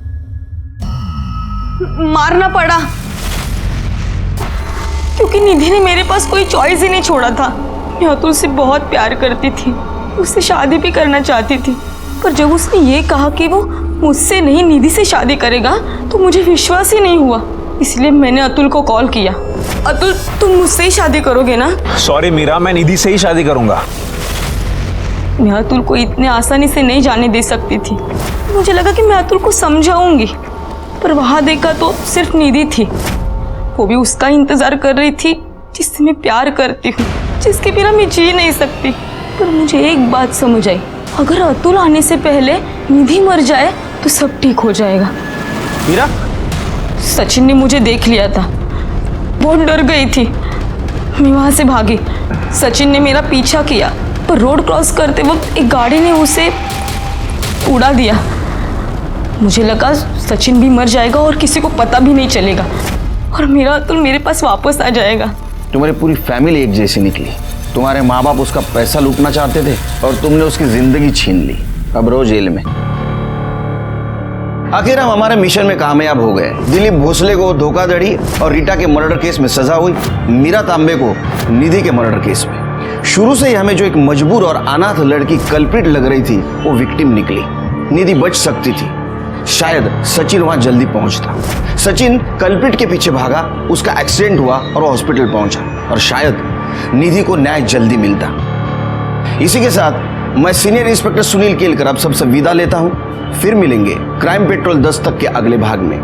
मारना पड़ा क्योंकि निधि ने मेरे पास कोई चॉइस ही नहीं छोड़ा था। मैं अतुल से बहुत प्यार करती थी, उससे शादी भी करना चाहती थी, पर जब उसने ये कहा कि वो मुझसे नहीं निधि से शादी करेगा तो मुझे विश्वास ही नहीं हुआ। इसलिए मैंने अतुल को कॉल किया। अतुल, तुम मुझसे ही शादी करोगे ना? सॉरी मीरा, मैं निधि से ही शादी करूंगा। मैं अतुल को इतने आसानी से नहीं जाने दे सकती थी। मुझे लगा कि मैं अतुल को समझाऊंगी, पर वहां देखा तो सिर्फ निधि थी। वो भी उसका इंतजार कर रही थी जिससे मैं प्यार करती हूँ, जिसके बिना मैं जी नहीं सकती। पर मुझे एक बात समझ आई, अगर अतुल आने से पहले निधि मर जाए तो सब ठीक हो जाएगा। मीरा, सचिन ने मुझे देख लिया था, बहुत डर गई थी। मैं वहां से भागी। सचिन ने मेरा पीछा किया, पर रोड क्रॉस करते वक्त एक गाड़ी ने उसे उड़ा दिया। मुझे लगा सचिन भी मर जाएगा और किसी को पता भी नहीं चलेगा और मेरा अतुल मेरे पास वापस आ जाएगा। तुम्हारी पूरी फैमिली एक जैसी निकली। तुम्हारे माँ बाप उसका पैसा लूटना चाहते थे और तुमने उसकी जिंदगी छीन ली। अब रो जेल में। आखिर हम हमारे मिशन में कामयाब हो गए। दिलीप भोसले को धोखाधड़ी और रीटा के मर्डर केस में सजा हुई, मीरा तांबे को निधि के मर्डर केस में। शुरू से ही हमें जो एक मजबूर और अनाथ लड़की कल्प्रिट लग रही थी वो विक्टिम निकली। निधि बच सकती थी, शायद सचिन वहां जल्दी पहुंचता। सचिन कल्प्रिट के पीछे भागा, उसका एक्सीडेंट हुआ और वो हॉस्पिटल पहुंचा और शायद निधि को न्याय जल्दी मिलता। इसी के साथ मैं सीनियर इंस्पेक्टर सुनील केलकर अब सबसे विदा लेता हूं। फिर मिलेंगे क्राइम पेट्रोल 10 तक के अगले भाग में।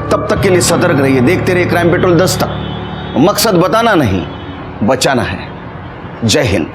तब तक के लिए सतर्क रहिए, देखते रहिए क्राइम पेट्रोल 10 तक। मकसद बताना नहीं, बचाना है। जय हिंद।